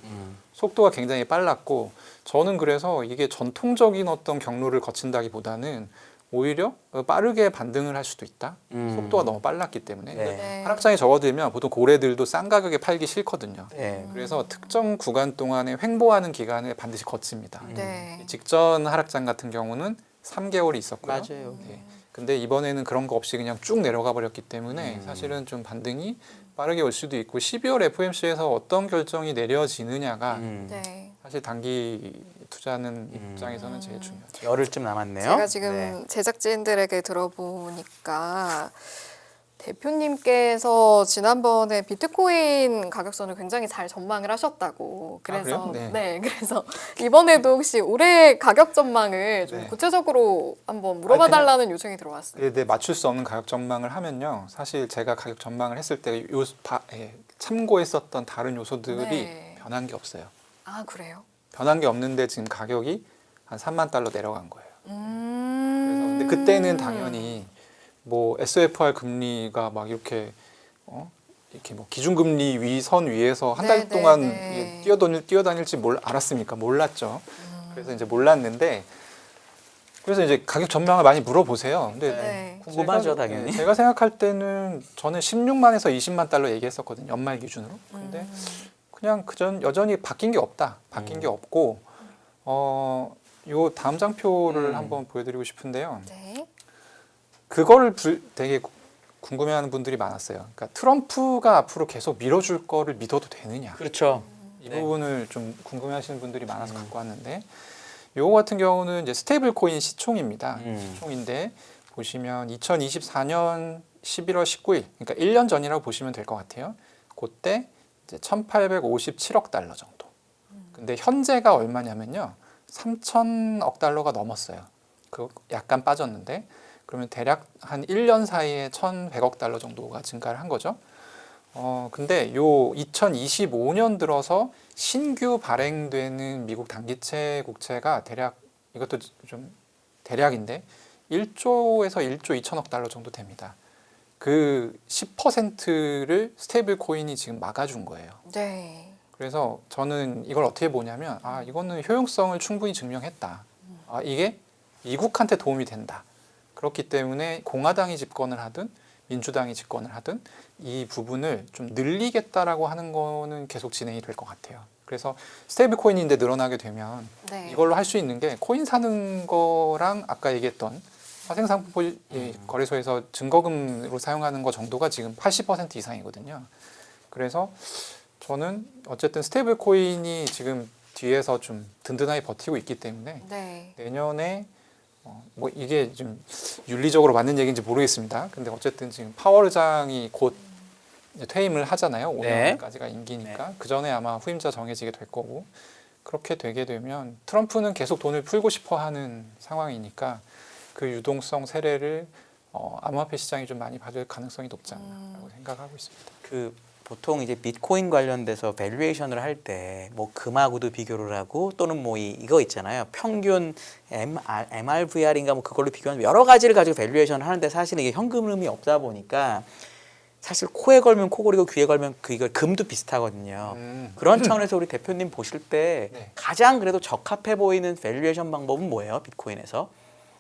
속도가 굉장히 빨랐고 저는 그래서 이게 전통적인 어떤 경로를 거친다기보다는 오히려 빠르게 반등을 할 수도 있다. 속도가 너무 빨랐기 때문에 네. 네. 하락장에 접어들면 보통 고래들도 싼 가격에 팔기 싫거든요. 네. 그래서 특정 구간 동안에 횡보하는 기간을 반드시 거칩니다. 네. 직전 하락장 같은 경우는 3개월이 있었고요. 맞아요. 네. 근데 이번에는 그런 거 없이 그냥 쭉 내려가 버렸기 때문에 사실은 좀 반등이 빠르게 올 수도 있고 12월 FOMC에서 어떤 결정이 내려지느냐가 네. 사실 단기 투자하는 입장에서는 제일 중요하죠. 열흘쯤 남았네요. 제가 지금 네. 제작진들에게 들어보니까 대표님께서 지난번에 비트코인 가격선을 굉장히 잘 전망을 하셨다고. 그래서 그래요? 네. 그래서 이번에도 혹시 올해 가격 전망을 좀 네. 구체적으로 한번 물어봐 달라는 요청이 들어왔어요. 네, 맞출 수 없는 가격 전망을 하면요. 사실 제가 가격 전망을 했을 때 참고했었던 다른 요소들이 네. 변한 게 없어요. 아 그래요? 변한 게 없는데 지금 가격이 한 3만 달러 내려간 거예요. 그래서 근데 음. 그때는 당연히 뭐 SFR 금리가 막 이렇게 이렇게 뭐 기준금리 선 위에서 한 달 네, 동안 네, 네. 뛰어다닐지 알았습니까? 몰랐죠. 그래서 이제 몰랐는데 그래서 이제 가격 전망을 많이 물어보세요. 근데 네. 궁금하죠, 제가, 당연히. 제가 생각할 때는 저는 16만에서 20만 달러 얘기했었거든요. 연말 기준으로. 근데 그냥 여전히 바뀐 게 없다. 바뀐 게 없고 요 다음 장표를 한번 보여드리고 싶은데요. 네. 그거를 되게 궁금해하는 분들이 많았어요. 그러니까 트럼프가 앞으로 계속 밀어줄 거를 믿어도 되느냐. 그렇죠. 이 네. 부분을 좀 궁금해하시는 분들이 많아서 갖고 왔는데, 요거 같은 경우는 이제 스테이블 코인 시총입니다. 시총인데 보시면 2024년 11월 19일, 그러니까 1년 전이라고 보시면 될 것 같아요. 그때 이제 1,857억 달러 정도. 근데 현재가 얼마냐면요, 3,000억 달러가 넘었어요. 그 약간 빠졌는데, 그러면 대략 한 1년 사이에 1,100억 달러 정도가 증가를 한 거죠. 근데 요 2025년 들어서 신규 발행되는 미국 단기채 국채가 대략, 이것도 좀 대략인데 1조에서 1조 2천억 달러 정도 됩니다. 그 10%를 스테이블 코인이 지금 막아준 거예요. 네. 그래서 저는 이걸 어떻게 보냐면, 이거는 효용성을 충분히 증명했다. 이게 미국한테 도움이 된다. 그렇기 때문에 공화당이 집권을 하든 민주당이 집권을 하든 이 부분을 좀 늘리겠다라고 하는 거는 계속 진행이 될 것 같아요. 그래서 스테이블 코인인데 늘어나게 되면 네. 이걸로 할 수 있는 게 코인 사는 거랑 아까 얘기했던 화생상품 거래소에서 증거금으로 사용하는 거 정도가 지금 80% 이상이거든요. 그래서 저는 어쨌든 스테이블 코인이 지금 뒤에서 좀 든든하게 버티고 있기 때문에 네. 내년에 뭐 이게 좀 윤리적으로 맞는 얘기인지 모르겠습니다. 근데 어쨌든 지금 파월 의장이 곧 이제 퇴임을 하잖아요. 네. 5년까지가 임기니까 그 전에 아마 후임자 정해지게 될 거고, 그렇게 되게 되면 트럼프는 계속 돈을 풀고 싶어하는 상황이니까 그 유동성 세례를 암호화폐 시장이 좀 많이 받을 가능성이 높지 않나라고 생각하고 있습니다. 그 보통 이제 비트코인 관련돼서 밸류에이션을 할 때 뭐 금하고도 비교를 하고 또는 뭐 이거 있잖아요. 평균 MRVR인가 뭐 그걸로 비교하는 여러 가지를 가지고 밸류에이션을 하는데 사실은 이게 현금음이 없다 보니까 사실 코에 걸면 코골이고 귀에 걸면 이거 금도 비슷하거든요. 그런 차원에서 우리 대표님 보실 때 네. 가장 그래도 적합해 보이는 밸류에이션 방법은 뭐예요? 비트코인에서?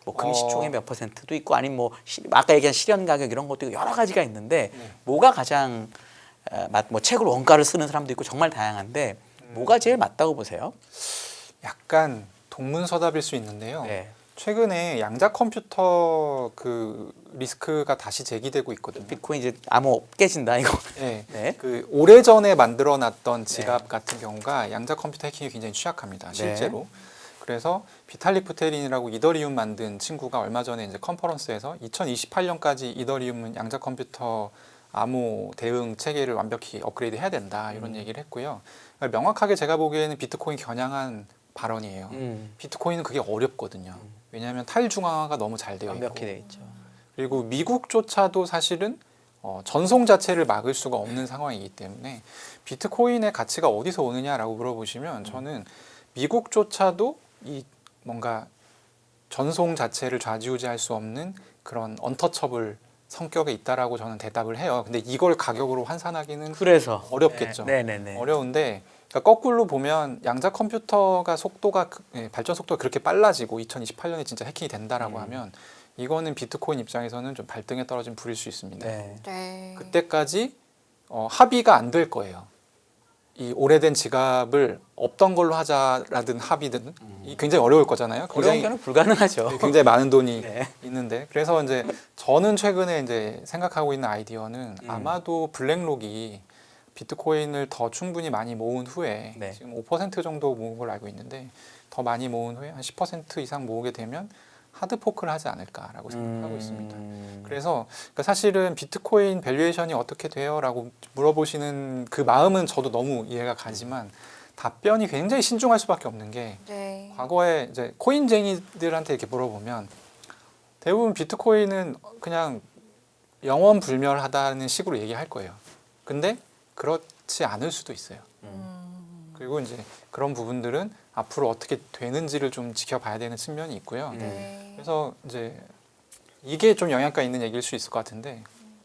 뭐 금시총의 몇 %도 있고 아니면 뭐 아까 얘기한 실현 가격 이런 것도 있고 여러 가지가 있는데 뭐가 가장 뭐 책으로 원가를 쓰는 사람도 있고 정말 다양한데 뭐가 제일 맞다고 보세요? 약간 동문서답일 수 있는데요. 네. 최근에 양자 컴퓨터 그 리스크가 다시 제기되고 있거든요. 비트코인 이제 암호 깨진다 이거. 네. 네. 그 오래전에 만들어놨던 지갑 같은 경우가 양자 컴퓨터 해킹이 굉장히 취약합니다. 실제로. 그래서 비탈릭 부테린이라고 이더리움 만든 친구가 얼마 전에 이제 컨퍼런스에서 2028년까지 이더리움은 양자 컴퓨터 암호 대응 체계를 완벽히 업그레이드 해야 된다 이런 얘기를 했고요. 그러니까 명확하게 제가 보기에는 비트코인 겨냥한 발언이에요. 비트코인은 그게 어렵거든요. 왜냐하면 탈중앙화가 너무 잘 되어 있고 완벽히 돼 있죠. 그리고 미국조차도 사실은 전송 자체를 막을 수가 없는 상황이기 때문에 비트코인의 가치가 어디서 오느냐라고 물어보시면 저는 미국조차도 이 뭔가 전송 자체를 좌지우지할 수 없는 그런 언터처블 성격에 있다라고 저는 대답을 해요. 근데 이걸 가격으로 환산하기는 그래서 어렵겠죠. 네네네. 어려운데 그러니까 거꾸로 보면 양자 컴퓨터가 발전 속도가 그렇게 빨라지고 2028년에 진짜 해킹이 된다라고 하면 이거는 비트코인 입장에서는 좀 발등에 떨어진 불일 수 있습니다. 네. 네. 그때까지 합의가 안 될 거예요. 이 오래된 지갑을 없던 걸로 하자라든 합의든 굉장히 어려울 거잖아요. 어려운 게는 불가능하죠. 굉장히 많은 돈이 네. 있는데 그래서 이제 저는 최근에 이제 생각하고 있는 아이디어는 아마도 블랙록이 비트코인을 더 충분히 많이 모은 후에 네. 지금 5% 정도 모은 걸로 알고 있는데 더 많이 모은 후에 한 10% 이상 모으게 되면 하드포크를 하지 않을까라고 생각하고 있습니다. 그래서 그러니까 사실은 비트코인 밸류에이션이 어떻게 돼요? 라고 물어보시는 그 마음은 저도 너무 이해가 가지만 답변이 굉장히 신중할 수밖에 없는 게 네. 과거에 이제 코인쟁이들한테 이렇게 물어보면 대부분 비트코인은 그냥 영원불멸하다는 식으로 얘기할 거예요. 근데 그렇지 않을 수도 있어요. 그리고 이제 그런 부분들은 앞으로 어떻게 되는지를 좀 지켜봐야 되는 측면이 있고요. 네. 그래서 이제 이게 좀 영향가 있는 얘기일 수 있을 것 같은데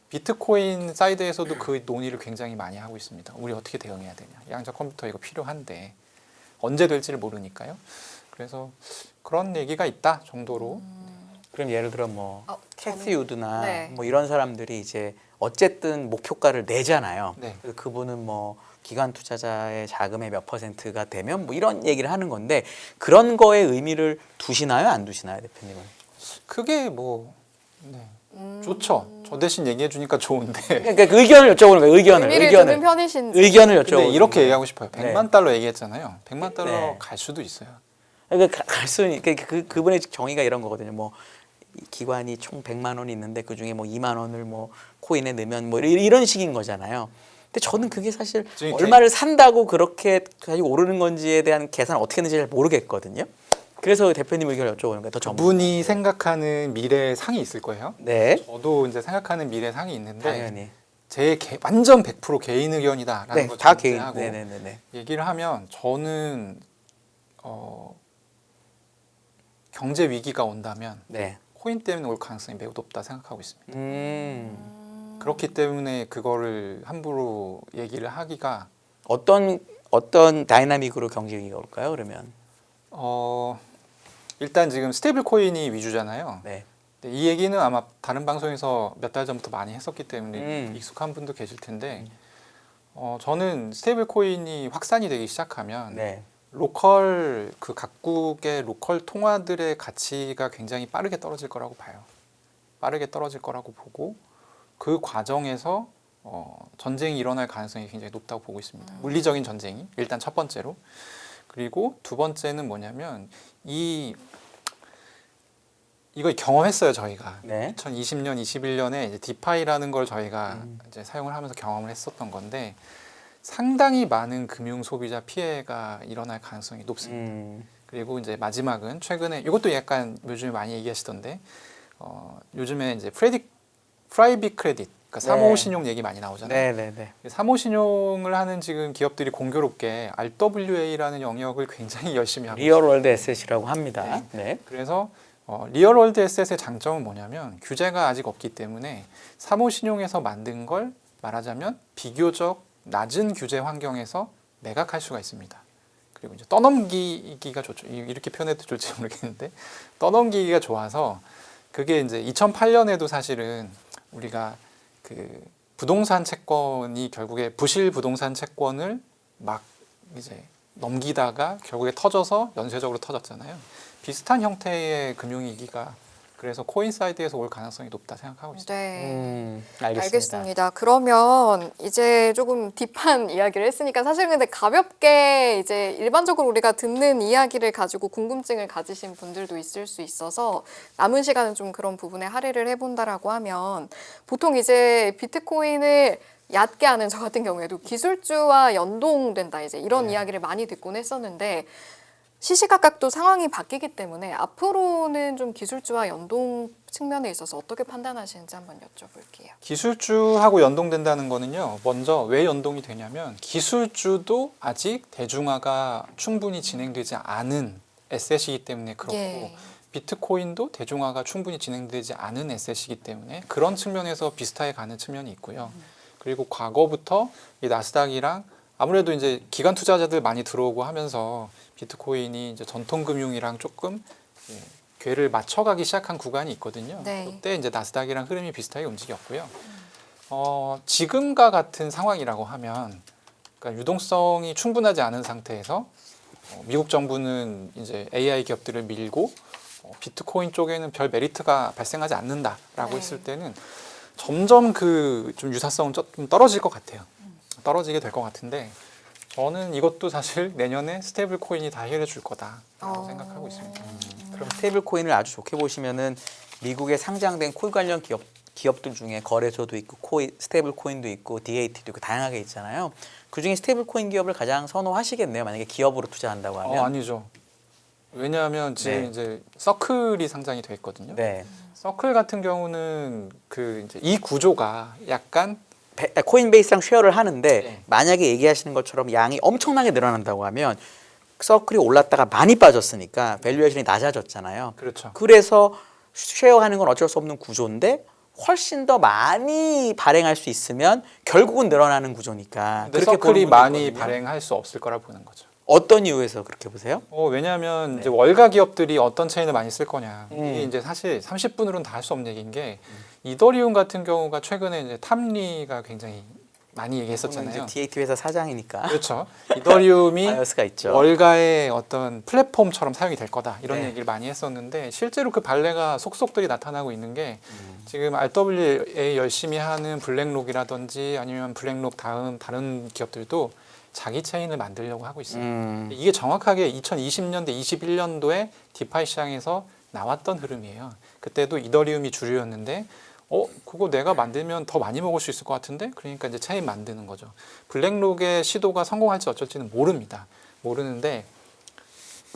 비트코인 사이드에서도 그 논의를 굉장히 많이 하고 있습니다. 우리 어떻게 대응해야 되냐. 양자 컴퓨터 이거 필요한데 언제 될지를 모르니까요. 그래서 그런 얘기가 있다 정도로. 그럼 예를 들어 뭐 캐시 우드나 네. 뭐 이런 사람들이 이제 어쨌든 목표가를 내잖아요. 네. 그래서 그분은 뭐 기관 투자자의 자금의 몇 퍼센트가 되면 뭐 이런 얘기를 하는 건데 그런 거에 의미를 두시나요, 안 두시나요, 대표님은? 크게 뭐 네. 좋죠. 저 대신 얘기해 주니까 좋은데. 그러니까 그 의견을 여쭤보는 거예요. 의미를 두는 편이신지. 의견을 여쭤보는 근데 이렇게 거예요. 얘기하고 싶어요. 네. 100만 달러 얘기했잖아요. 100만 달러 네. 갈 수도 있어요. 그러니까 갈수 그분의 정의가 이런 거거든요. 뭐 기관이 총 100만 원이 있는데 그 중에 뭐 2만 원을 뭐 코인에 넣으면 뭐 이런 식인 거잖아요. 근데 저는 그게 사실 지금 얼마를 산다고 그렇게 가지고 오르는 건지에 대한 계산을 어떻게 하는지 잘 모르겠거든요. 그래서 대표님 의견을 여쭤보는 거예요. 더 전문. 분이 생각하는 미래 상이 있을 거예요. 네, 저도 이제 생각하는 미래 상이 있는데 당연히. 제 완전 100% 개인 의견이다라는 네, 걸 다 개인. 전제하고 네네네. 얘기를 하면 저는 경제 위기가 온다면 네. 코인 때문에 올 가능성이 매우 높다 생각하고 있습니다. 그렇기 음. 때문에 그거를 함부로 얘기를 하기가 어떤 다이나믹으로 경제 위기가 올까요? 그러면 일단 지금 스테이블 코인이 위주잖아요. 네. 근데 이 얘기는 아마 다른 방송에서 몇 달 전부터 많이 했었기 때문에 음. 익숙한 분도 계실 텐데 저는 스테이블 코인이 확산이 되기 시작하면 네. 로컬 그 각국의 로컬 통화들의 가치가 굉장히 빠르게 떨어질 거라고 봐요. 빠르게 떨어질 거라고 보고 그 과정에서 전쟁이 일어날 가능성이 굉장히 높다고 보고 있습니다. 물리적인 전쟁이 일단 첫 번째로. 그리고 두 번째는 뭐냐면 이걸 경험했어요 저희가. 네. 2020년, 21년에 이제 디파이라는 걸 저희가 이제 사용을 하면서 경험을 했었던 건데 상당히 많은 금융 소비자 피해가 일어날 가능성이 높습니다. 그리고 이제 마지막은 최근에 이것도 약간 요즘에 많이 얘기하시던데 요즘에 이제 프라이빗 크레딧, 그러니까 사모 네. 신용 얘기 많이 나오잖아요. 네네네. 사모 신용을 하는 지금 기업들이 공교롭게 RWA라는 영역을 굉장히 열심히 하고 있어요. 리얼월드 에셋이라고 합니다. 네. 그래서 리얼월드 에셋의 장점은 뭐냐면 규제가 아직 없기 때문에 사모 신용에서 만든 걸 말하자면 비교적 낮은 규제 환경에서 매각할 수가 있습니다. 그리고 이제 떠넘기기가 좋죠. 이렇게 표현해도 좋을지 모르겠는데 떠넘기기가 좋아서 그게 이제 2008년에도 사실은 우리가 그 부동산 채권이 결국에 부실 부동산 채권을 막 이제 넘기다가 결국에 터져서 연쇄적으로 터졌잖아요. 비슷한 형태의 금융위기가 그래서 코인 사이드에서 올 가능성이 높다 생각하고 있습니다. 네. 알겠습니다. 알겠습니다. 그러면 이제 조금 딥한 이야기를 했으니까 사실 근데 가볍게 이제 일반적으로 우리가 듣는 이야기를 가지고 궁금증을 가지신 분들도 있을 수 있어서 남은 시간은 좀 그런 부분에 할애를 해본다라고 하면 보통 이제 비트코인을 얕게 아는 저 같은 경우에도 기술주와 연동된다 이제 이런 이야기를 많이 듣곤 했었는데 시시각각 또 상황이 바뀌기 때문에 앞으로는 좀 기술주와 연동 측면에 있어서 어떻게 판단하시는지 한번 여쭤볼게요. 기술주하고 연동된다는 거는요. 먼저 왜 연동이 되냐면 기술주도 아직 대중화가 충분히 진행되지 않은 에셋이기 때문에 그렇고 예. 비트코인도 대중화가 충분히 진행되지 않은 에셋이기 때문에 그런 측면에서 비슷하게 가는 측면이 있고요. 그리고 과거부터 이 나스닥이랑 아무래도 이제 기관 투자자들 많이 들어오고 하면서 비트코인이 이제 전통 금융이랑 조금 궤를 맞춰가기 시작한 구간이 있거든요. 네. 그때 이제 나스닥이랑 흐름이 비슷하게 움직였고요. 지금과 같은 상황이라고 하면 그러니까 유동성이 충분하지 않은 상태에서 미국 정부는 이제 AI 기업들을 밀고 비트코인 쪽에는 별 메리트가 발생하지 않는다라고 네. 했을 때는 점점 그 좀 유사성은 좀 떨어질 것 같아요. 떨어지게 될 것 같은데 저는 이것도 사실 내년에 스테이블 코인이 다 해결해 줄 거다라고 생각하고 있습니다. 그럼 스테이블 코인을 아주 좋게 보시면은 미국에 상장된 코인 관련 기업들 중에 거래소도 있고 스테이블 코인도 있고 DAT도 있고 다양하게 있잖아요. 그 중에 스테이블 코인 기업을 가장 선호하시겠네요. 만약에 기업으로 투자한다고 하면. 아니죠. 왜냐하면 지금 네. 이제 서클이 상장이 돼 있거든요. 네. 서클 같은 경우는 그 이제 이 구조가 약간 코인베이스랑 쉐어를 하는데 네. 만약에 얘기하시는 것처럼 양이 엄청나게 늘어난다고 하면 서클이 올랐다가 많이 빠졌으니까 밸류에이션이 낮아졌잖아요. 그렇죠. 그래서 쉐어하는 건 어쩔 수 없는 구조인데 훨씬 더 많이 발행할 수 있으면 결국은 늘어나는 구조니까 근데 그렇게 서클이 보는 분도 많이 있거든요. 발행할 수 없을 거라 보는 거죠. 어떤 이유에서 그렇게 보세요? 왜냐하면 이제 월가 기업들이 어떤 체인을 많이 쓸 거냐. 음. 이게 이제 사실 30분으로는 다 할 수 없는 얘기인 게 이더리움 같은 경우가 최근에 이제 탐리가 굉장히 많이 얘기했었잖아요. 이제 DAT 회사 사장이니까 그렇죠. 이더리움이 바이어스가 있죠. 월가의 어떤 플랫폼처럼 사용이 될 거다 이런 네. 얘기를 많이 했었는데 실제로 그 발레가 속속들이 나타나고 있는 게 음. 지금 RWA 열심히 하는 블랙록이라든지 아니면 블랙록 다음 다른 기업들도 자기 체인을 만들려고 하고 있어요. 이게 정확하게 2020년대, 21년도에 디파이 시장에서 나왔던 흐름이에요. 그때도 이더리움이 주류였는데 그거 내가 만들면 더 많이 먹을 수 있을 것 같은데? 그러니까 이제 체인 만드는 거죠. 블랙록의 시도가 성공할지 어쩔지는 모릅니다. 모르는데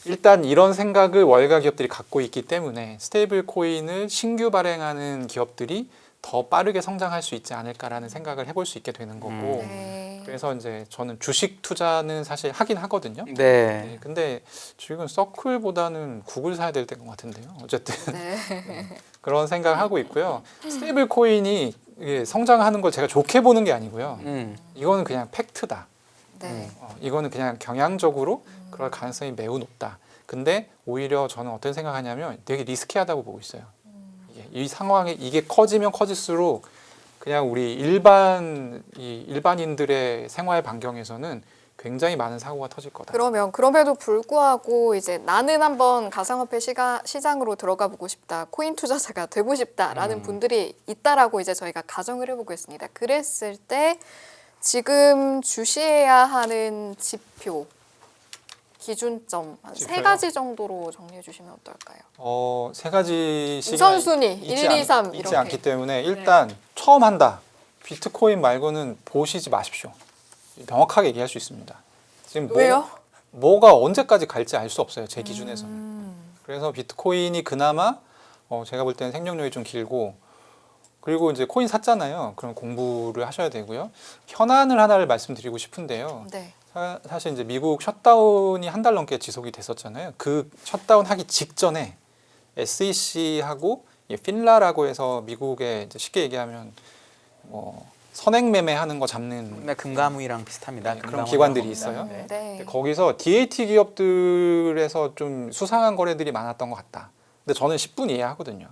일단 이런 생각을 월가 기업들이 갖고 있기 때문에 스테이블 코인을 신규 발행하는 기업들이 더 빠르게 성장할 수 있지 않을까라는 생각을 해볼 수 있게 되는 거고 네. 그래서 이제 저는 주식 투자는 사실 하긴 하거든요. 네. 근데 지금 서클보다는 구글 사야 될 때인 것 같은데요. 어쨌든 네. 그런 생각을 하고 있고요. 스테이블 코인이 성장하는 걸 제가 좋게 보는 게 아니고요. 이거는 그냥 팩트다. 네. 이거는 그냥 경향적으로 그럴 가능성이 매우 높다. 근데 오히려 저는 어떤 생각하냐면 되게 리스키하다고 보고 있어요. 이 상황에 이게 커지면 커질수록 그냥 우리 일반인들의 생활 반경에서는 굉장히 많은 사고가 터질 거다. 그러면 그럼에도 불구하고 이제 나는 한번 가상화폐 시장으로 들어가 보고 싶다, 코인 투자자가 되고 싶다라는 분들이 있다라고 이제 저희가 가정을 해보겠습니다. 그랬을 때 지금 주시해야 하는 지표, 기준점 한 세 지표요? 가지 정도로 정리해 주시면 어떨까요? 세 가지씩 우선순위 1, 2, 3 있지 이렇게. 않기 때문에 일단 처음 한다. 비트코인 말고는 보시지 마십시오. 명확하게 얘기할 수 있습니다. 지금 왜요? 뭐가 언제까지 갈지 알 수 없어요. 제 기준에서는. 그래서 비트코인이 그나마 제가 볼 때는 생명력이 좀 길고 그리고 이제 코인 샀잖아요. 그럼 공부를 하셔야 되고요. 현안을 하나를 말씀드리고 싶은데요. 네. 사실 이제 미국 셧다운이 한 달 넘게 지속이 됐었잖아요. 그 셧다운 하기 직전에 SEC하고 핀라라고 해서 미국에 이제 쉽게 얘기하면 뭐 선행 매매하는 거 잡는 금감위랑 비슷합니다. 네, 그런 금감원이라고 기관들이 합니다. 있어요. 네. 네. 근데 거기서 DAT 기업들에서 좀 수상한 거래들이 많았던 것 같다. 근데 저는 10분 이해하거든요.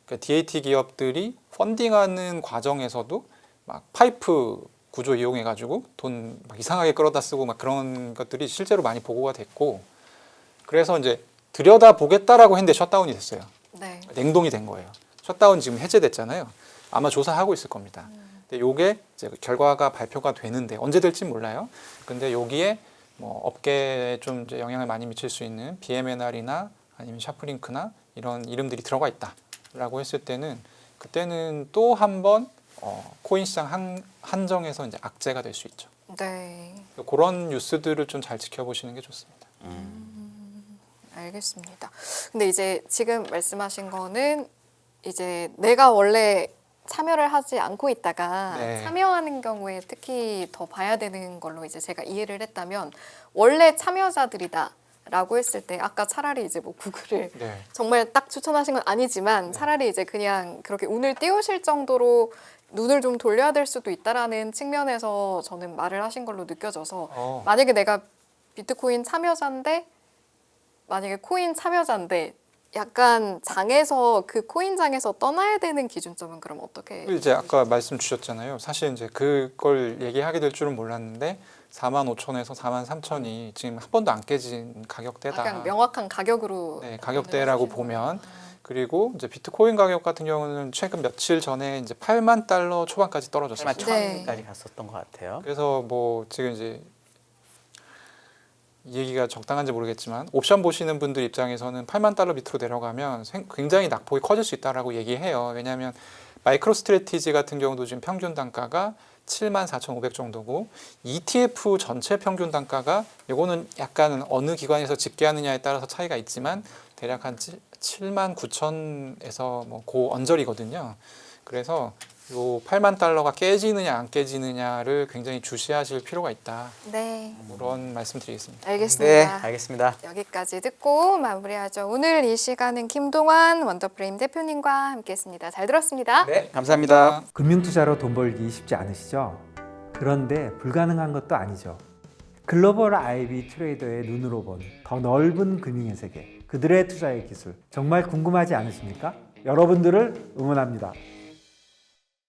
그러니까 DAT 기업들이 펀딩하는 과정에서도 막 파이프 구조 이용해가지고 돈 막 이상하게 끌어다 쓰고 막 그런 것들이 실제로 많이 보고가 됐고 그래서 이제 들여다 보겠다라고 했는데 셧다운이 됐어요. 네. 냉동이 된 거예요. 셧다운 지금 해제됐잖아요. 아마 조사하고 있을 겁니다. 근데 요게 이제 결과가 발표가 되는데 언제 될지 몰라요. 근데 여기에 뭐 업계에 좀 이제 영향을 많이 미칠 수 있는 BMNR이나 아니면 샤프링크나 이런 이름들이 들어가 있다라고 했을 때는 그때는 또 한 번 코인 시장 한정에서 이제 악재가 될 수 있죠. 네. 그런 뉴스들을 좀 잘 지켜보시는 게 좋습니다. 알겠습니다. 근데 이제 지금 말씀하신 거는 이제 내가 원래 참여를 하지 않고 있다가 네. 참여하는 경우에 특히 더 봐야 되는 걸로 이제 제가 이해를 했다면 원래 참여자들이다라고 했을 때 아까 차라리 이제 뭐 구글을 네. 정말 딱 추천하신 건 아니지만 차라리 이제 그냥 그렇게 운을 띄우실 정도로 눈을 좀 돌려야 될 수도 있다라는 측면에서 저는 말을 하신 걸로 느껴져서 만약에 내가 비트코인 참여자인데 만약에 코인 참여자인데 약간 장에서 그 코인장에서 떠나야 되는 기준점은 그럼 어떻게? 이제 아까 말씀 주셨잖아요. 사실 이제 그걸 얘기하게 될 줄은 몰랐는데 45,000에서 43,000이 지금 한 번도 안 깨진 가격대다. 약간 명확한 가격으로 네, 가격대라고 말씀하시는 보면 거구나. 그리고 이제 비트코인 가격 같은 경우는 최근 며칠 전에 이제 8만 달러 초반까지 떨어졌어요. 8만 네. 1,000까지 갔었던 것 같아요. 그래서 뭐 지금 이제 이 얘기가 적당한지 모르겠지만 옵션 보시는 분들 입장에서는 8만 달러 밑으로 내려가면 굉장히 낙폭이 커질 수 있다라고 얘기해요. 왜냐하면 마이크로 스트래티지 같은 경우도 지금 평균 단가가 74,500 정도고 ETF 전체 평균 단가가 이거는 약간 어느 기관에서 집계하느냐에 따라서 차이가 있지만 대략 한 79,000에서 뭐 그 언저리거든요. 그래서 요 8만 달러가 깨지느냐 안 깨지느냐를 굉장히 주시하실 필요가 있다. 네, 그런 말씀드리겠습니다. 네, 알겠습니다. 알겠습니다. 여기까지 듣고 마무리하죠. 오늘 이 시간은 김동환 원더프레임 대표님과 함께했습니다. 잘 들었습니다. 네, 감사합니다. 금융투자로 돈 벌기 쉽지 않으시죠? 그런데 불가능한 것도 아니죠. 글로벌 IB 트레이더의 눈으로 본 더 넓은 금융의 세계, 그들의 투자의 기술 정말 궁금하지 않으십니까? 여러분들을 응원합니다.